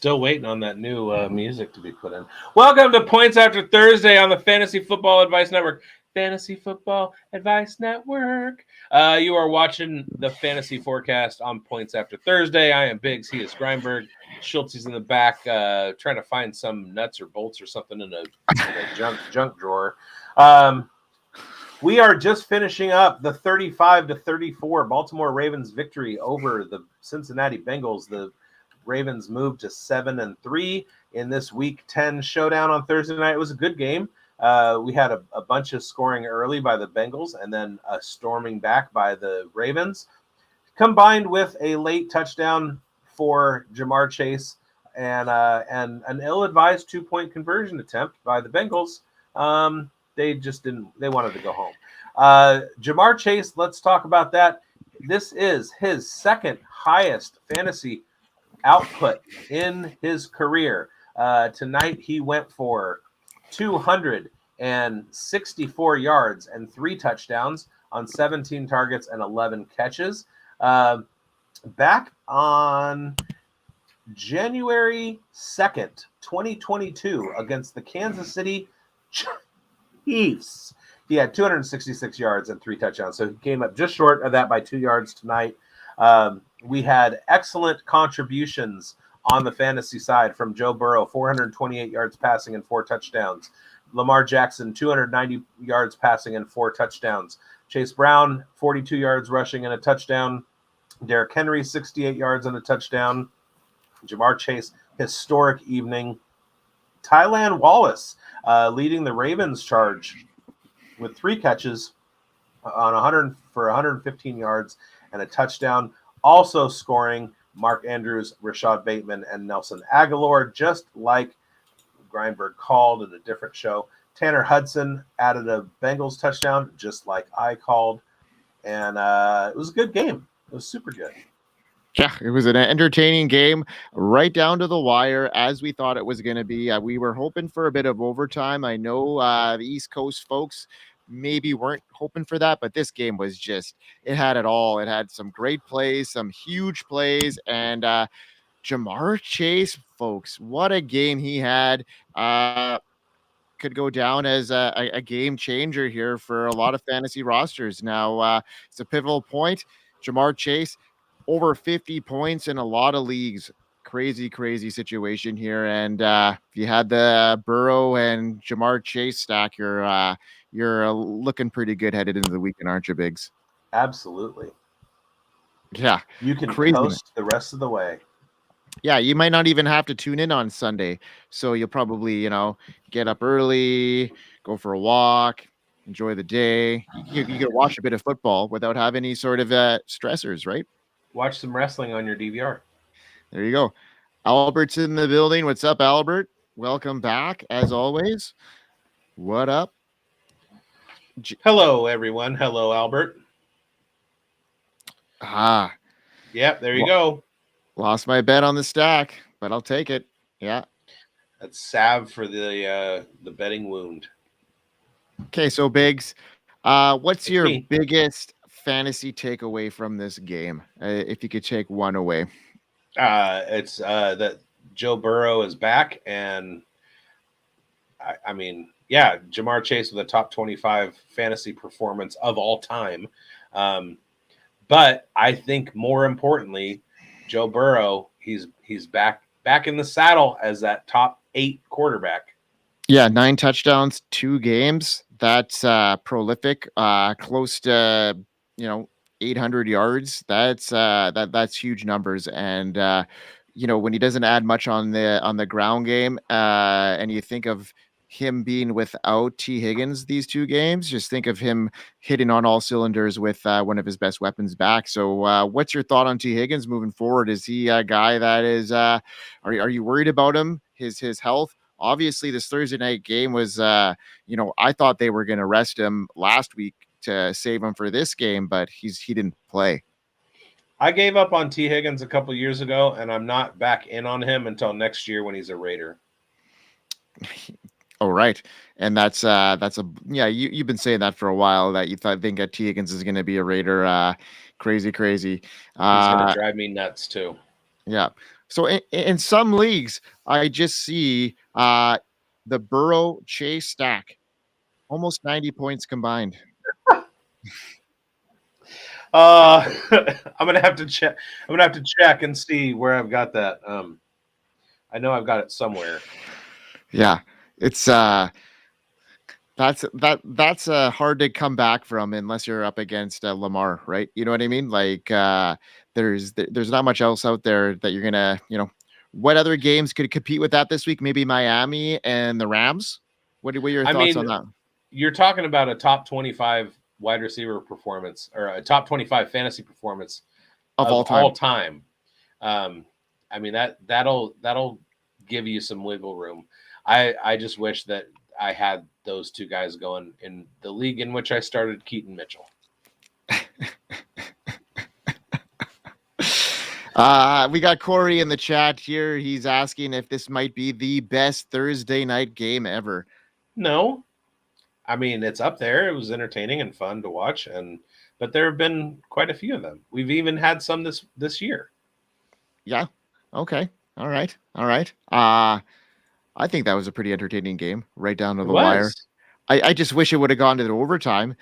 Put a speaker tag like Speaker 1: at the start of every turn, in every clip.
Speaker 1: Still waiting on that new music to be put in. Welcome to Points After Thursday on the Fantasy Football Advice Network. Fantasy Football Advice Network. You are watching the Fantasy Forecast on Points After Thursday. I am bigz. He is Grindberg. Schultzy's in the back trying to find some nuts or bolts or something in a junk drawer. We are just finishing up the 35-34 Baltimore Ravens victory over the Cincinnati Bengals. The Ravens moved to 7-3 in this Week 10 showdown on Thursday night. It was a good game. We had a bunch of scoring early by the Bengals and then a storming back by the Ravens, combined with a late touchdown for Jamar Chase and an ill-advised 2-point conversion attempt by the Bengals. They just didn't. They wanted to go home. Jamar Chase, let's talk about that. This is his second highest fantasy output in his career. Tonight he went for 264 yards and 3 touchdowns on 17 targets and 11 catches. Back on January 2nd, 2022, against the Kansas City Chiefs, he had 266 yards and 3 touchdowns. So he came up just short of that by 2 yards tonight. We had excellent contributions on the fantasy side from Joe Burrow, 428 yards passing and 4 touchdowns. Lamar Jackson, 290 yards passing and 4 touchdowns. Chase Brown, 42 yards rushing and a touchdown. Derrick Henry, 68 yards and a touchdown. Jamar Chase, historic evening. Tylan Wallace leading the Ravens charge with 3 catches on 115 yards and a touchdown. Also scoring Mark Andrews, Rashad Bateman, and Nelson Aguilar, just like Grindberg called in a different show. Tanner Hudson added a Bengals touchdown, just like I called. And it was a good game. It was super good.
Speaker 2: Yeah, it was an entertaining game, right down to the wire, as we thought it was going to be. We were hoping for a bit of overtime. I know the East Coast folks maybe weren't hoping for that, but this game was just, it had it all. It had some great plays, some huge plays, and Jamar Chase, folks, what a game he had. Could go down as a game changer here for a lot of fantasy rosters. Now, it's a pivotal point. Jamar Chase, over 50 points in a lot of leagues. Crazy situation here. And if you had the Burrow and Jamar Chase stack, you're looking pretty good headed into the weekend, aren't you, bigz?
Speaker 1: Absolutely.
Speaker 2: Yeah.
Speaker 1: You can coast the rest of the way.
Speaker 2: Yeah, you might not even have to tune in on Sunday. So you'll probably, get up early, go for a walk, enjoy the day. You can watch a bit of football without having any sort of stressors, right?
Speaker 1: Watch some wrestling on your DVR.
Speaker 2: There you go. Albert's in the building. What's up, Albert? Welcome back, as always. What up?
Speaker 1: Hello, everyone. Hello, Albert. Yep, there you go.
Speaker 2: Lost my bet on the stack, but I'll take it. Yeah.
Speaker 1: That's salve for the betting wound.
Speaker 2: Okay, so bigz, what's your biggest fantasy takeaway from this game? If you could take one away.
Speaker 1: It's that Joe Burrow is back, and I mean, yeah, Jamar Chase with a top 25 fantasy performance of all time. But I think more importantly, Joe Burrow, he's back in the saddle as that top 8 quarterback.
Speaker 2: Yeah, 9 touchdowns, 2 games. That's prolific. Close to 800 yards. That's huge numbers. And when he doesn't add much on the ground game, and you think of him being without T. Higgins these 2 games, just think of him hitting on all cylinders with one of his best weapons back. So what's your thought on T. Higgins moving forward? Is he a guy that is are you worried about him, his health? Obviously this Thursday night game was I thought they were going to rest him last week to save him for this game, but he didn't play.
Speaker 1: I gave up on T. Higgins a couple years ago, and I'm not back in on him until next year when he's a Raider.
Speaker 2: Oh, right. And you've been saying that for a while, that you think that T. Higgins is going to be a Raider. Crazy. He's
Speaker 1: going to drive me nuts too.
Speaker 2: Yeah. So in some leagues, I just see the Burrow Chase stack, almost 90 points combined.
Speaker 1: I'm gonna have to check. I'm gonna have to check and see where I've got that. I know I've got it somewhere.
Speaker 2: Yeah, it's that's hard to come back from unless you're up against Lamar, right? You know what I mean? Like there's not much else out there that you're gonna, what other games could compete with that this week? Maybe Miami and the Rams. What are your
Speaker 1: I
Speaker 2: thoughts
Speaker 1: mean,
Speaker 2: on that?
Speaker 1: You're talking about a top 25 wide receiver performance or a top 25 fantasy performance
Speaker 2: Of
Speaker 1: of
Speaker 2: all
Speaker 1: time. I mean that'll give you some wiggle room. I just wish that I had those two guys going in the league in which I started Keaton Mitchell.
Speaker 2: We got Corey in the chat here. He's asking if this might be the best Thursday night game ever.
Speaker 1: No, I mean it's up there. It was entertaining and fun to watch, but there have been quite a few of them. We've even had some this year.
Speaker 2: Yeah. Okay. All right. I think that was a pretty entertaining game, right down to the wire. I just wish it would have gone to the overtime.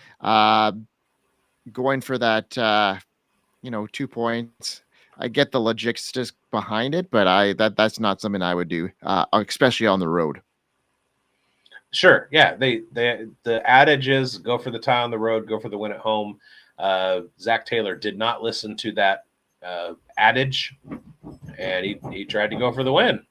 Speaker 2: Going for that, 2 points. I get the logistics behind it, but that's not something I would do, especially on the road.
Speaker 1: Sure, yeah. The adage is go for the tie on the road, go for the win at home. Zach Taylor did not listen to that adage, and he tried to go for the win.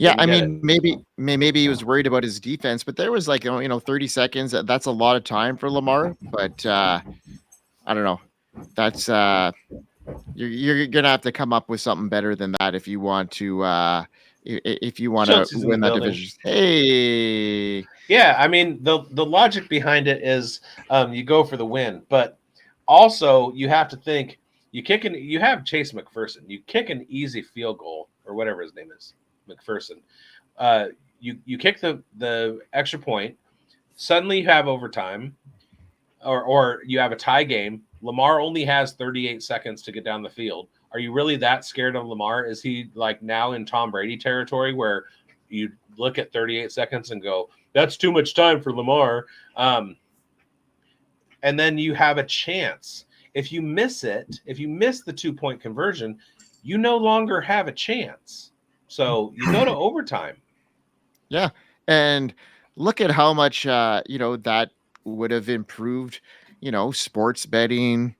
Speaker 2: Yeah, I mean, maybe he was worried about his defense, but there was 30 seconds. That's a lot of time for Lamar, but I don't know. That's you're gonna have to come up with something better than that if you want to win that division. Hey,
Speaker 1: yeah, I mean the logic behind it is you go for the win, but also you have to think you have Chase McPherson, you kick an easy field goal or whatever his name is, McPherson. You kick the extra point, suddenly you have overtime, or you have a tie game. Lamar only has 38 seconds to get down the field. Are you really that scared of Lamar? Is he like now in Tom Brady territory where you look at 38 seconds and go, that's too much time for Lamar? And then you have a chance. If you miss it, if you miss the 2-point conversion, you no longer have a chance. So you go to overtime.
Speaker 2: Yeah. And look at how much, that would have improved, sports betting,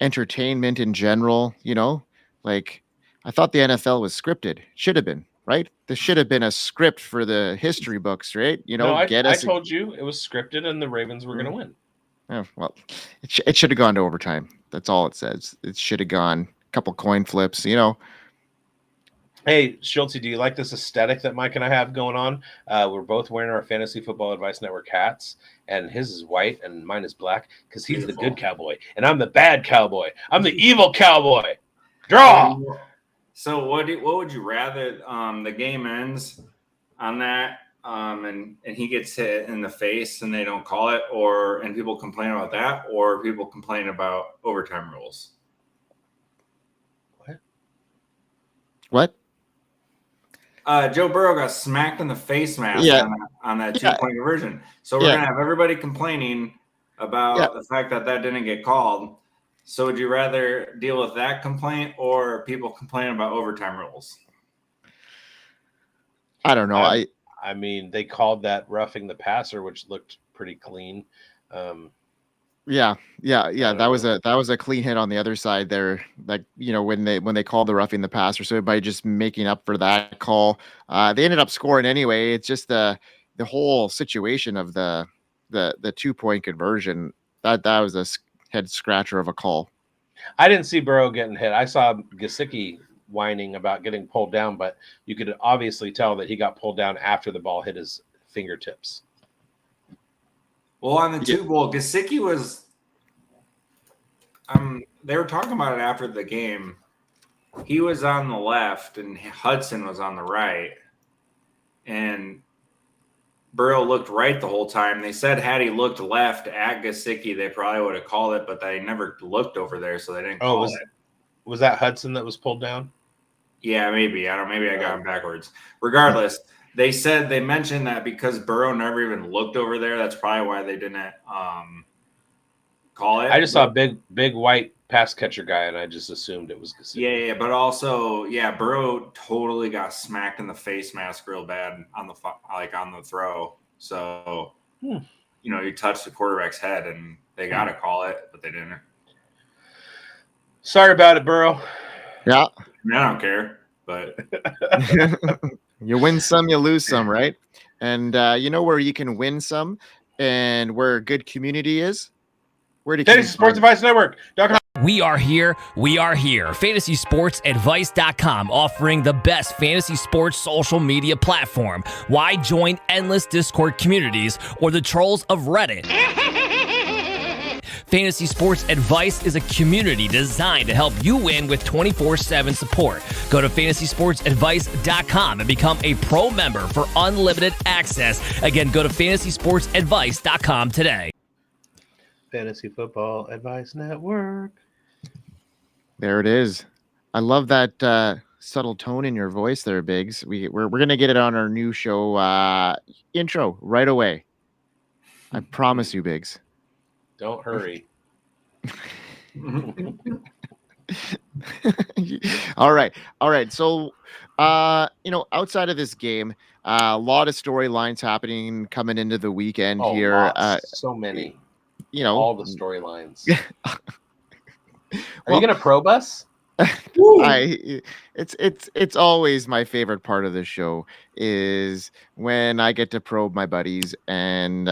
Speaker 2: entertainment in general, like I thought the NFL was scripted. Should have been, right? This should have been a script for the history books, right?
Speaker 1: I told you it was scripted and the Ravens were going to win.
Speaker 2: Oh, well, it should have gone to overtime. That's all it says. It should have gone a couple coin flips,
Speaker 1: Hey, Schultzy, do you like this aesthetic that Mike and I have going on? We're both wearing our Fantasy Football Advice Network hats, and his is white and mine is black because he's the good cowboy, and I'm the bad cowboy. I'm the evil cowboy. Draw!
Speaker 3: So what would you rather? The game ends on that, and he gets hit in the face and they don't call it, and people complain about that, or people complain about overtime rules?
Speaker 2: What?
Speaker 3: Joe Burrow got smacked in the face mask on that 2-point conversion. So we're going to have everybody complaining about the fact that didn't get called. So would you rather deal with that complaint or people complaining about overtime rules?
Speaker 2: I don't know.
Speaker 1: I mean, they called that roughing the passer, which looked pretty clean.
Speaker 2: Yeah. That was a clean hit on the other side there. Like, when they called the roughing the passer, so by just making up for that call, they ended up scoring anyway. It's just the whole situation of the 2-point conversion that was a head scratcher of a call.
Speaker 1: I didn't see Burrow getting hit. I saw Gesicki whining about getting pulled down, but you could obviously tell that he got pulled down after the ball hit his fingertips.
Speaker 3: Well, on the 2 bowl, Gesicki was they were talking about it after the game. He was on the left and Hudson was on the right. And Burrow looked right the whole time. They said had he looked left at Gesicki, they probably would have called it, but they never looked over there, so they didn't call it.
Speaker 1: Was that Hudson that was pulled down?
Speaker 3: Yeah, maybe. I don't. Maybe I got them backwards. Regardless, they mentioned that because Burrow never even looked over there. That's probably why they didn't call it.
Speaker 1: I just saw a big white pass catcher guy, and I just assumed it was Gesicki.
Speaker 3: Yeah, but also, Burrow totally got smacked in the face mask real bad on the throw. So, you touched the quarterback's head, and they got to call it, but they didn't.
Speaker 1: Sorry about it, Burrow.
Speaker 2: Yeah.
Speaker 3: I don't care, but
Speaker 2: you win some, you lose some, right? And you know where you can win some and where a good community is? Where do
Speaker 1: Fantasy Sports Advice Network.
Speaker 4: We are here. FantasySportsAdvice.com, offering the best fantasy sports social media platform. Why join endless Discord communities or the trolls of Reddit? Fantasy Sports Advice is a community designed to help you win with 24/7 support. Go to FantasySportsAdvice.com and become a pro member for unlimited access. Again, go to FantasySportsAdvice.com today.
Speaker 1: Fantasy Football Advice Network.
Speaker 2: There it is. I love that subtle tone in your voice there, bigz. We're gonna get it on our new show intro right away. I promise you, bigz.
Speaker 1: Don't hurry.
Speaker 2: All right. So, outside of this game, a lot of storylines happening coming into the weekend here.
Speaker 1: So many.
Speaker 2: All
Speaker 1: the storylines. Are you gonna probe us?
Speaker 2: It's always my favorite part of the show is when I get to probe my buddies, and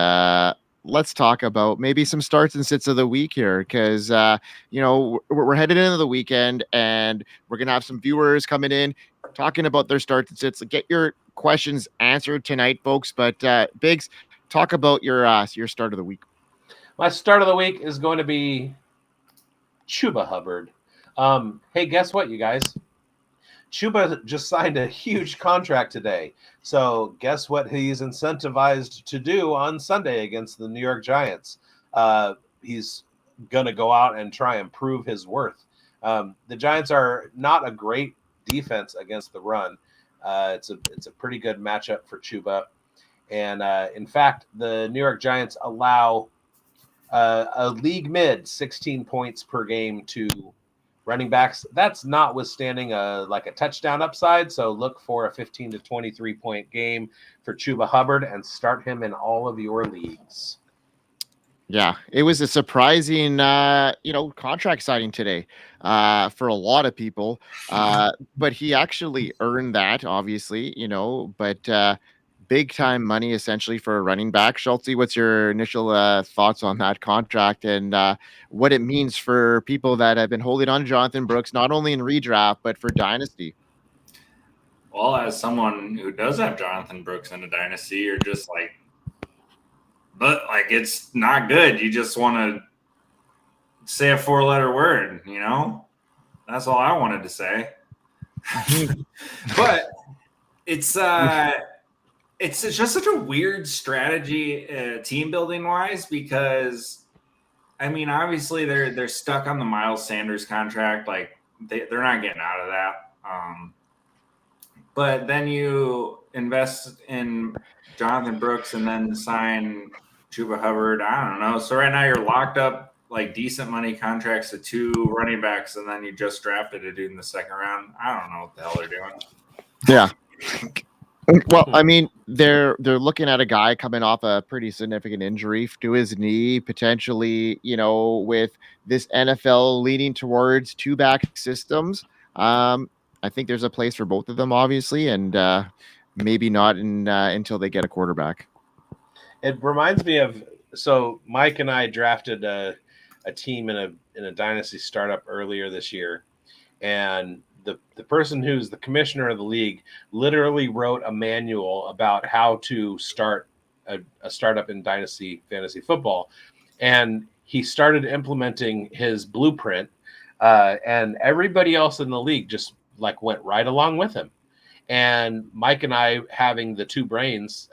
Speaker 2: let's talk about maybe some starts and sits of the week here, because we're headed into the weekend and we're gonna have some viewers coming in talking about their starts and sits. Get your questions answered tonight, folks. But bigz, talk about your start of the week.
Speaker 1: My start of the week is going to be Chuba Hubbard. Hey, guess what, you guys? Chuba just signed a huge contract today. So guess what he's incentivized to do on Sunday against the New York Giants? He's going to go out and try and prove his worth. The Giants are not a great defense against the run. It's a pretty good matchup for Chuba. And in fact, the New York Giants allow a league mid 16 points per game to running backs. That's notwithstanding a touchdown upside. So look for a 15 to 23 point game for Chuba Hubbard and start him in all of your leagues.
Speaker 2: Yeah, it was a surprising, contract signing today for a lot of people. But he actually earned that, obviously, but big time money essentially for a running back. Schultzy, what's your initial thoughts on that contract and what it means for people that have been holding on to Jonathan Brooks, not only in redraft, but for Dynasty?
Speaker 3: Well, as someone who does have Jonathan Brooks in a Dynasty, you're just it's not good. You just want to say a 4-letter word, That's all I wanted to say. But it's just such a weird strategy, team building wise, because obviously they're stuck on the Miles Sanders contract. They're not getting out of that. But then you invest in Jonathan Brooks and then sign Chuba Hubbard. I don't know. So right now you're locked up decent money contracts to 2 running backs, and then you just drafted a dude in the second round. I don't know what the hell they're doing.
Speaker 2: Yeah. Well, they're looking at a guy coming off a pretty significant injury to his knee, potentially, with this NFL leaning towards 2-back systems. I think there's a place for both of them, obviously, and maybe not until they get a quarterback.
Speaker 1: It reminds me of, so Mike and I drafted a team in a dynasty startup earlier this year, and the person who's the commissioner of the league literally wrote a manual about how to start a startup in dynasty fantasy football. And he started implementing his blueprint, and everybody else in the league just went right along with him. And Mike and I, having the two brains,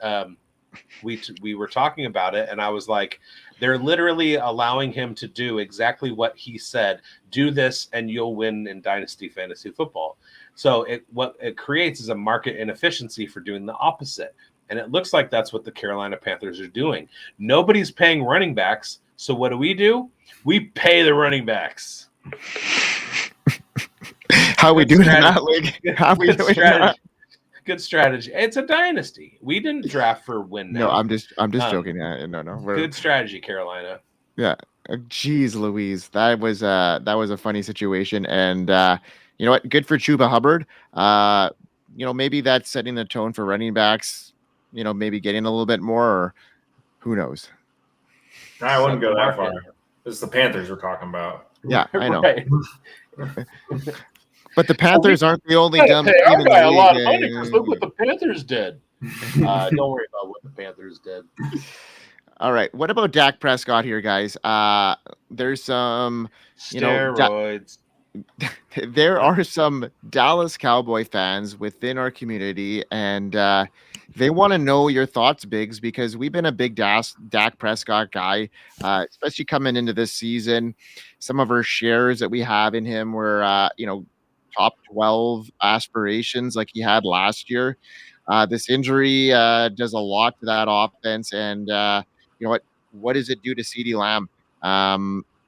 Speaker 1: we were talking about it, and I was like, they're literally allowing him to do exactly what he said. Do this and you'll win in dynasty fantasy football. So what it creates is a market inefficiency for doing the opposite. And it looks like that's what the Carolina Panthers are doing. Nobody's paying running backs. So what do? We pay the running backs.
Speaker 2: How we doing in that league? How we doing that?
Speaker 1: Good strategy. It's a dynasty. We didn't draft for win now.
Speaker 2: No, I'm just joking. No.
Speaker 1: Good strategy, Carolina.
Speaker 2: Yeah. Jeez Louise. That was a funny situation. And you know what? Good for Chuba Hubbard. Maybe that's setting the tone for running backs, maybe getting a little bit more, or who knows?
Speaker 3: I wouldn't go that far. It's the Panthers we're talking about.
Speaker 2: Yeah, I know.
Speaker 1: Right.
Speaker 2: But the Panthers aren't the only dumb team in the league.
Speaker 1: A lot of money because look what the Panthers did. Don't worry about what the Panthers did.
Speaker 2: All right. What about Dak Prescott here, guys? There's some
Speaker 1: steroids.
Speaker 2: There are some Dallas Cowboy fans within our community, and they want to know your thoughts, bigz, because we've been a big Dak Prescott guy, especially coming into this season. Some of our shares that we have in him were, top 12 aspirations like he had last year. This injury does a lot to that offense, and you know what does it do to CeeDee Lamb?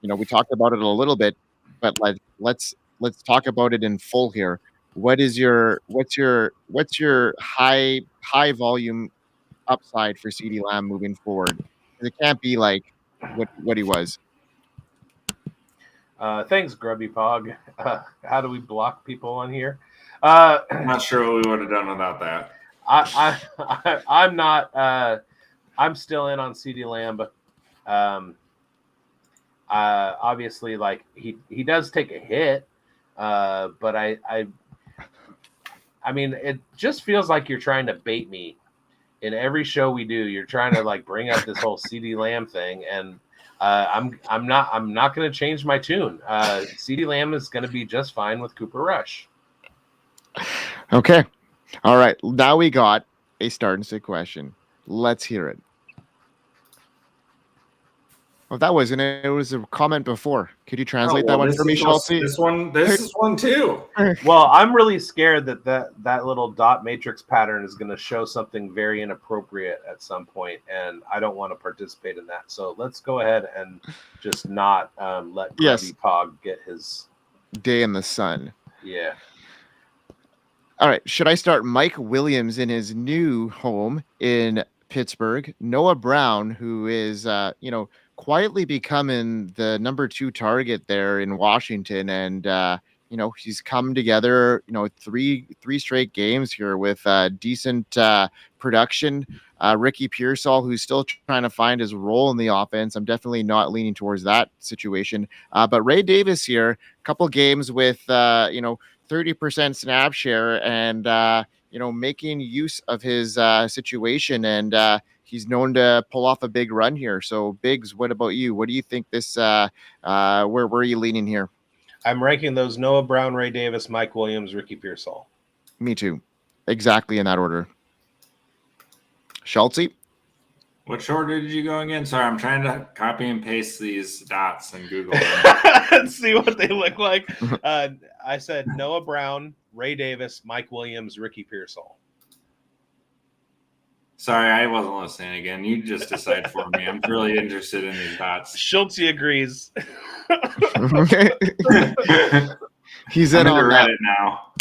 Speaker 2: We talked about it a little bit, but let's talk about it in full here. What's your high volume upside for CeeDee Lamb moving forward? It can't be like what he was.
Speaker 1: Thanks, Grubby Pog. How do we block people on here?
Speaker 3: I'm not sure what we would have done without that.
Speaker 1: I'm not. I'm still in on CeeDee Lamb, but obviously, like he does take a hit, but I mean, it just feels like you're trying to bait me. In every show we do, you're trying to like bring up this whole CeeDee Lamb thing, and I'm not going to change my tune. CeeDee Lamb is going to be just fine with Cooper Rush.
Speaker 2: Okay. All right. Now we got a start and sit question. Let's hear it. Oh, that wasn't it. It was a comment before. Could you translate that one for me, Schultzy?
Speaker 3: This is one too.
Speaker 1: Well, I'm really scared that little dot matrix pattern is going to show something very inappropriate at some point, and I don't want to participate in that. So let's go ahead and just not let Grubby Pog get his
Speaker 2: day in the sun.
Speaker 1: Yeah.
Speaker 2: All right. Should I start Mike Williams in his new home in Pittsburgh? Noah Brown, who is, quietly becoming the number 2 target there in Washington. And, he's come together, 3 straight games here with decent production. Ricky Pearsall, who's still trying to find his role in the offense. I'm definitely not leaning towards that situation. But Ray Davis here, a couple games with, 30% snap share and, making use of his situation. And he's known to pull off a big run here. So, bigz, what about you? What do you think this, where are you leaning here?
Speaker 1: I'm ranking those Noah Brown, Ray Davis, Mike Williams, Ricky Pearsall.
Speaker 2: Me too. Exactly in that order. Schultzy?
Speaker 3: What order did you go again? Sorry, I'm trying to copy and paste these dots in Google.
Speaker 1: Let's see what they look like. I said Noah Brown, Ray Davis, Mike Williams, Ricky Pearsall.
Speaker 3: Sorry, I wasn't listening again. You just decide for me. I'm really interested in these dots.
Speaker 1: Schultzy agrees.
Speaker 2: He's in on
Speaker 3: Reddit now.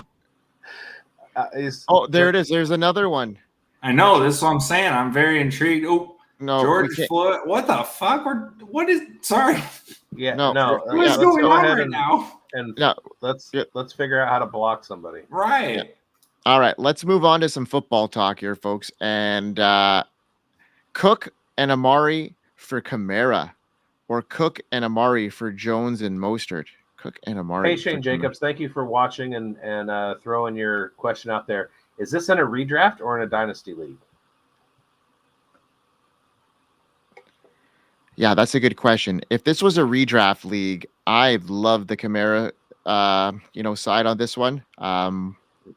Speaker 2: There it is. There's another one.
Speaker 3: I know. This is what I'm saying. I'm very intrigued. Oh,
Speaker 2: no,
Speaker 3: George Floyd. What the fuck? What is? Sorry.
Speaker 1: Yeah.
Speaker 3: No. What is going on right now?
Speaker 1: And let's figure out how to block somebody.
Speaker 3: Right.
Speaker 2: Yeah. All right. Let's move on to some football talk here, folks. And Cook and Amari for Kamara, or Cook and Amari for Jones and Mostert. Cook and Amari.
Speaker 1: Hey, Shane Jacobs, thank you for watching and throwing your question out there. Is this in a redraft or in a dynasty league?
Speaker 2: Yeah, that's a good question. If this was a redraft league, I'd love the Kamara, side on this one.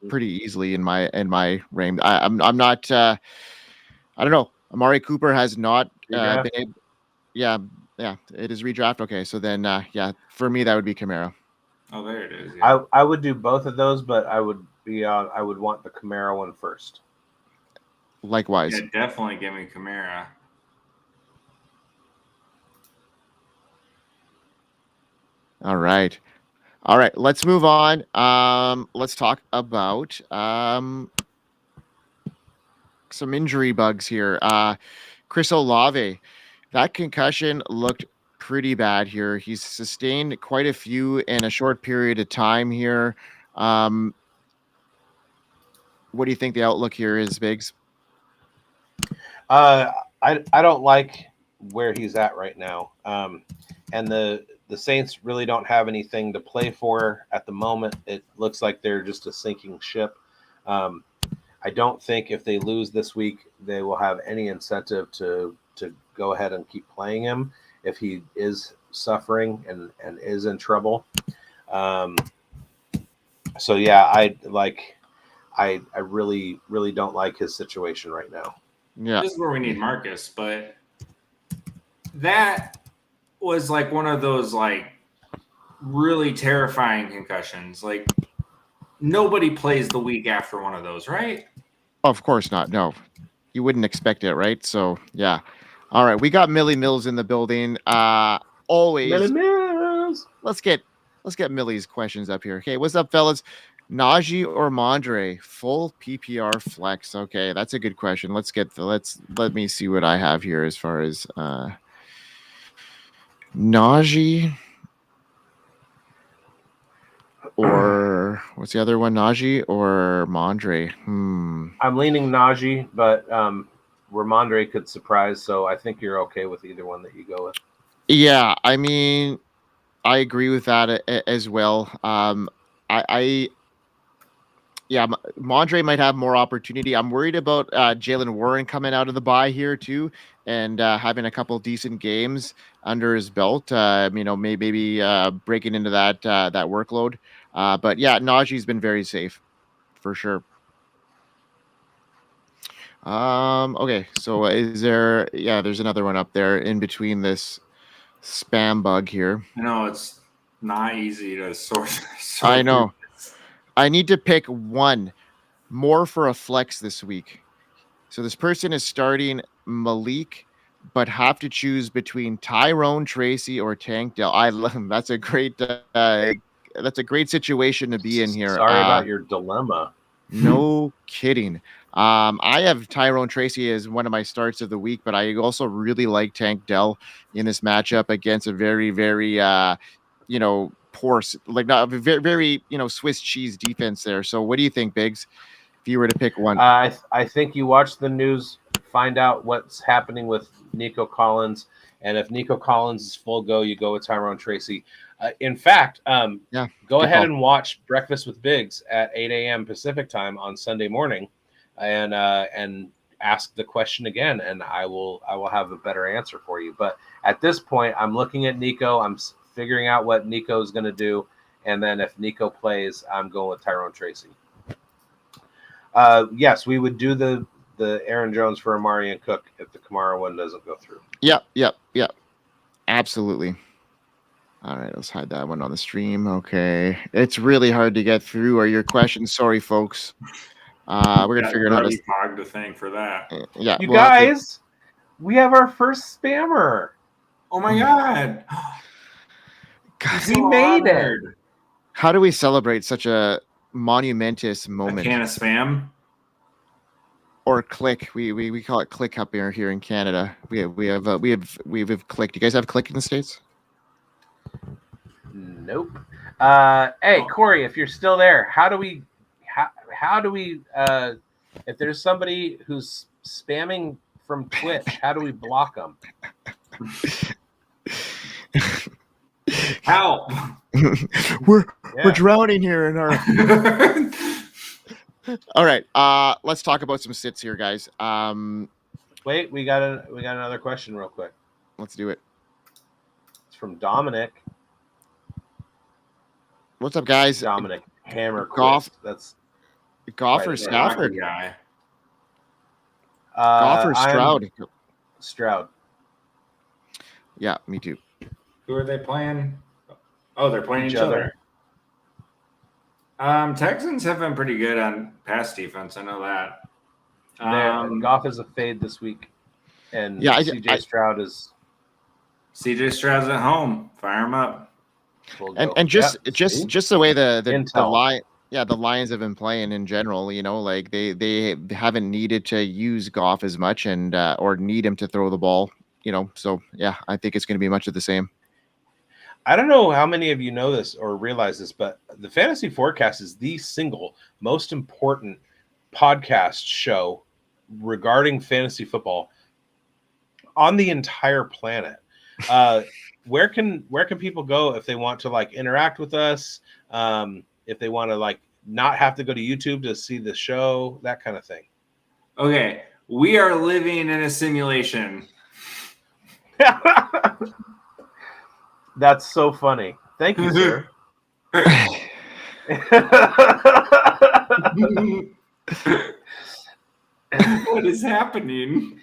Speaker 2: Pretty easily in my range. I'm not. I don't know. Amari Cooper has not been able. Yeah. It is redraft. Okay, so then, for me that would be Kamara.
Speaker 3: Oh, there it is. Yeah.
Speaker 1: I would do both of those, but I would want the Camaro one first.
Speaker 2: Likewise.
Speaker 3: Yeah, definitely give me Camara.
Speaker 2: All right. Let's move on. Let's talk about some injury bugs here. Chris Olave, that concussion looked pretty bad here. He's sustained quite a few in a short period of time here. What do you think the outlook here is, Biggs?
Speaker 1: I don't like where he's at right now. And the Saints really don't have anything to play for at the moment. It looks like they're just a sinking ship. I don't think if they lose this week, they will have any incentive to go ahead and keep playing him if he is suffering and is in trouble. So yeah, I really, really don't like his situation right now.
Speaker 2: Yeah.
Speaker 3: This is where we need Marcus, but that was like one of those like really terrifying concussions. Like nobody plays the week after one of those, right?
Speaker 2: Of course not. No, you wouldn't expect it, right? So yeah. All right, we got Millie Mills in the building. Always.
Speaker 1: Millie Mills.
Speaker 2: Let's get Millie's questions up here. Okay, what's up, fellas? Najee or Mondre? Full PPR flex. Okay, that's a good question. Let me see what I have here as far as Najee or what's the other one? Najee or Mondre?
Speaker 1: I'm leaning Najee, but Ramondre could surprise, so I think you're okay with either one that you go with.
Speaker 2: Yeah, I mean, I agree with that as well. Mondre might have more opportunity. I'm worried about Jalen Warren coming out of the bye here too, and having a couple decent games under his belt. Maybe breaking into that workload. But yeah, Najee's been very safe for sure. Okay, so there's another one up there in between this spam bug here.
Speaker 3: No, it's not easy to sort
Speaker 2: I know. I need to pick one more for a flex this week. So this person is starting Malik, but have to choose between Tyrone Tracy or Tank Dell. That's a great situation to be in here.
Speaker 1: Sorry about your dilemma.
Speaker 2: No kidding. I have Tyrone Tracy as one of my starts of the week, but I also really like Tank Dell in this matchup against a very, very, poor, like not very, very, Swiss cheese defense there. So what do you think, Biggs, if you were to pick one?
Speaker 1: I think you watch the news, find out what's happening with Nico Collins, and if Nico Collins is full go, you go with Tyrone Tracy. In fact, go ahead and watch Breakfast with Biggs at 8 a.m. Pacific time on Sunday morning, and ask the question again, and I will have a better answer for you. But at this point, I'm looking at Nico. I'm figuring out what Nico is going to do, and then if Nico plays, I'm going with Tyrone Tracy. Yes, we would do the Aaron Jones for Amari and Cook if the Kamara one doesn't go through.
Speaker 2: Yep. Absolutely. All right, let's hide that one on the stream. Okay. It's really hard to get through your questions. Sorry, folks. We're going to figure out how to
Speaker 3: Pog to thank for that.
Speaker 2: Yeah.
Speaker 1: You guys, we have our first spammer.
Speaker 3: Oh my God.
Speaker 1: We made it.
Speaker 2: How do we celebrate such a monumentous moment?
Speaker 3: A can of spam?
Speaker 2: Or click. We call it click up here in Canada. We have click. Do you guys have click in the States?
Speaker 1: Nope. Hey, Corey, if you're still there, how do we if there's somebody who's spamming from Twitch, how do we block them?
Speaker 3: Help!
Speaker 2: We're drowning here in our. All right. Let's talk about some sits here, guys.
Speaker 1: Wait, we got another question real quick.
Speaker 2: Let's do it.
Speaker 1: It's from Dominic.
Speaker 2: What's up, guys?
Speaker 1: Dominic Hammer
Speaker 2: Goff.
Speaker 1: That's
Speaker 2: Goff or Stafford?
Speaker 3: Guy.
Speaker 2: Goff or Stroud?
Speaker 1: Stroud.
Speaker 2: Yeah, me too.
Speaker 3: Who are they playing? Oh, they're playing each other. Texans have been pretty good on pass defense. I know that.
Speaker 1: Goff is a fade this week, and
Speaker 2: Yeah,
Speaker 1: CJ Stroud is.
Speaker 3: CJ Stroud's at home. Fire him up.
Speaker 2: And just the way the Lions have been playing in general, like they haven't needed to use Goff as much and or need him to throw the ball, so yeah, I think it's going to be much of the same.
Speaker 1: I don't know how many of you know this or realize this, but the Fantasy Forecast is the single most important podcast show regarding fantasy football on the entire planet. Where can people go if they want to like interact with us? If they want to like not have to go to YouTube to see the show, that kind of thing.
Speaker 3: Okay, we are living in a simulation.
Speaker 1: That's so funny. Thank you, sir.
Speaker 3: What is happening?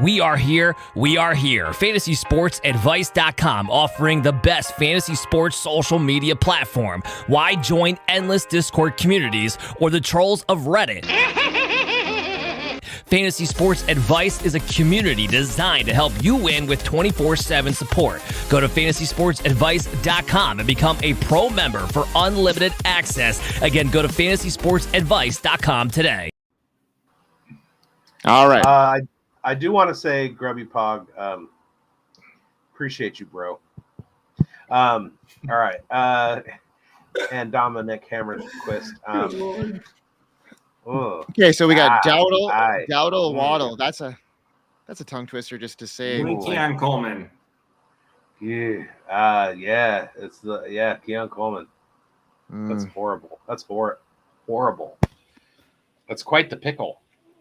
Speaker 4: We are here. FantasySportsAdvice.com, offering the best fantasy sports social media platform. Why join endless Discord communities or the trolls of Reddit? Fantasy Sports Advice is a community designed to help you win with 24/7 support. Go to FantasySportsAdvice.com and become a pro member for unlimited access. Again, go to FantasySportsAdvice.com today.
Speaker 2: All right.
Speaker 1: I do want to say, Grubby Pog, appreciate you, bro. All right. And Dominic Hammerquist.
Speaker 2: Okay, so we got Dowdle, Waddle. That's a tongue twister just to say.
Speaker 3: Keon Coleman.
Speaker 1: Yeah. It's Keon Coleman. That's horrible. That's horrible. That's quite the pickle.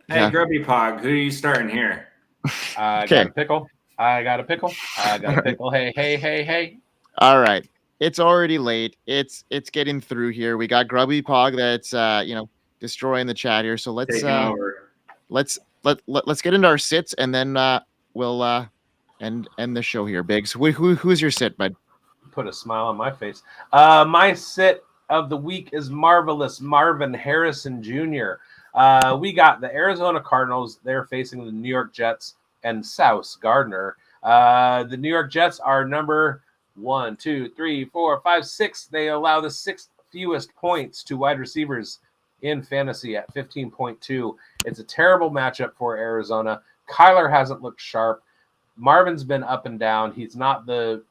Speaker 3: Hey, Grubby Pog, who are you starting here?
Speaker 1: I got a pickle. I got a pickle. Hey.
Speaker 2: All right. It's already late. It's getting through here. We got Grubby Pog that's destroying the chat here. So let's get into our sits and then we'll end the show here. Biggs, who's your sit, bud?
Speaker 1: Put a smile on my face. My sit of the week is marvelous Marvin Harrison Jr. We got the Arizona Cardinals. They're facing the New York Jets and Sauce Gardner. The New York Jets are number 1, 2, 3, 4, 5, 6. They allow the 6th fewest points to wide receivers in fantasy at 15.2. It's a terrible matchup for Arizona. Kyler hasn't looked sharp. Marvin's been up and down. He's not the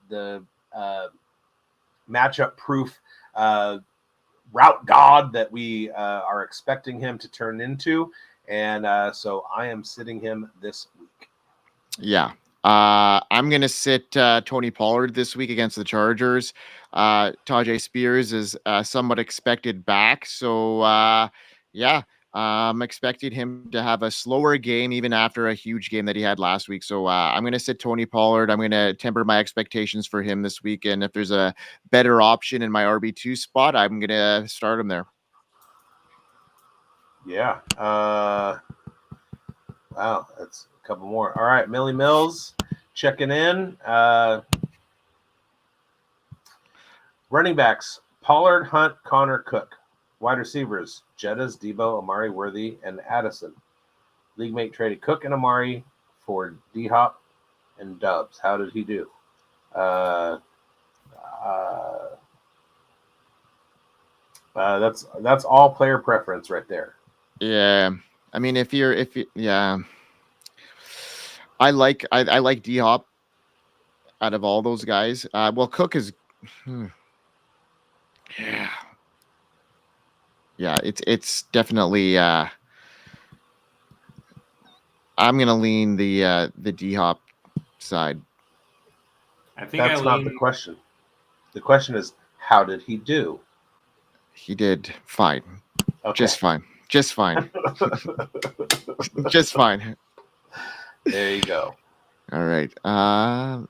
Speaker 1: matchup proof route god that we are expecting him to turn into. And so I am sitting him this week.
Speaker 2: Yeah. I'm going to sit Tony Pollard this week against the Chargers. Tajay Spears is somewhat expected back. So, I'm expecting him to have a slower game even after a huge game that he had last week. So I'm going to sit Tony Pollard. I'm going to temper my expectations for him this week. And if there's a better option in my RB2 spot, I'm going to start him there.
Speaker 1: Yeah. Wow. That's a couple more. All right. Millie Mills checking in. Running backs, Pollard, Hunt, Connor, Cook. Wide receivers, Jettas, Debo, Amari Worthy, and Addison. League mate traded Cook and Amari for D-Hop and Dubs. How did he do? That's all player preference right there.
Speaker 2: Yeah. I mean, I like D-Hop out of all those guys. Well, Cook is Yeah, it's definitely. I'm gonna lean the D-Hop side.
Speaker 3: I think
Speaker 1: that's not the question. The question is, how did he do?
Speaker 2: He did fine.
Speaker 1: Okay.
Speaker 2: Just fine. Just fine. Just fine.
Speaker 1: There you go.
Speaker 2: All right. All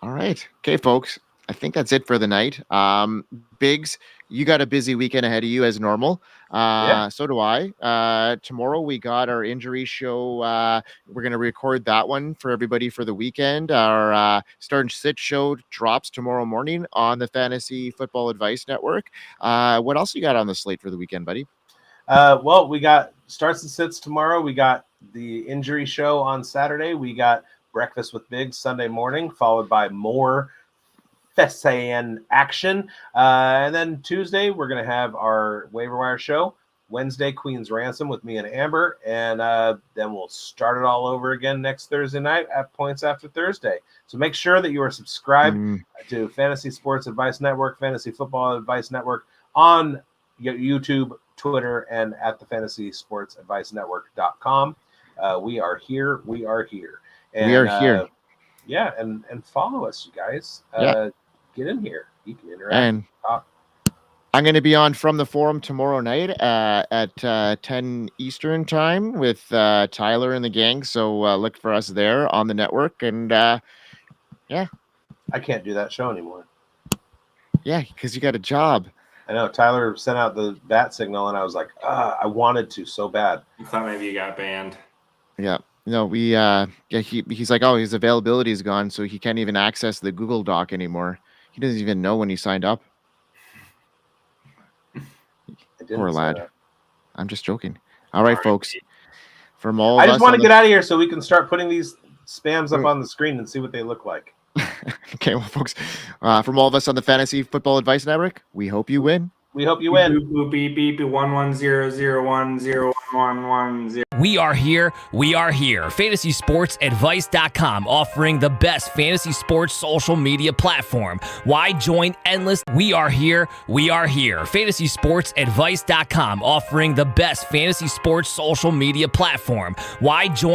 Speaker 2: right. Okay, folks. I think that's it for the night. Biggs, you got a busy weekend ahead of you as normal. So do I. Tomorrow we got our injury show. We're going to record that one for everybody for the weekend. Our start and sit show drops tomorrow morning on the Fantasy Football Advice Network. What else you got on the slate for the weekend, buddy?
Speaker 1: Well, we got starts and sits tomorrow. We got the injury show on Saturday. We got breakfast with bigz Sunday morning, followed by more FSAN action. And then Tuesday, we're going to have our waiver wire show. Wednesday, Queen's Ransom with me and Amber. And then we'll start it all over again next Thursday night at Points After Thursday. So make sure that you are subscribed to Fantasy Sports Advice Network, Fantasy Football Advice Network on YouTube, Twitter, and at the FantasySportsAdviceNetwork.com. We are here. We are here. And,
Speaker 2: we are here.
Speaker 1: Yeah, and follow us, you guys. Get in here. You can interact.
Speaker 2: And
Speaker 1: talk.
Speaker 2: I'm going to be on From the Forum tomorrow night at 10 Eastern time with Tyler and the gang. So look for us there on the network. And
Speaker 1: I can't do that show anymore.
Speaker 2: Yeah, because you got a job.
Speaker 1: I know. Tyler sent out the bat signal, and I was like, I wanted to so bad.
Speaker 3: I thought maybe you got banned.
Speaker 2: Yeah. No, he's like, oh, his availability is gone, so he can't even access the Google Doc anymore. He doesn't even know when he signed up. Poor lad. I'm just joking. All right, folks. From all
Speaker 1: I just want to get out of here so we can start putting these spams up on the screen and see what they look like.
Speaker 2: Okay, well, folks, from all of us on the Fantasy Football Advice Network, we hope you win.
Speaker 1: We hope you win.
Speaker 3: Boop, boop, beep, beep, 110010110.
Speaker 4: We are here. We are here. FantasySportsAdvice.com, offering the best fantasy sports social media platform. Why join endless? We are here. We are here. FantasySportsAdvice.com, offering the best fantasy sports social media platform. Why join?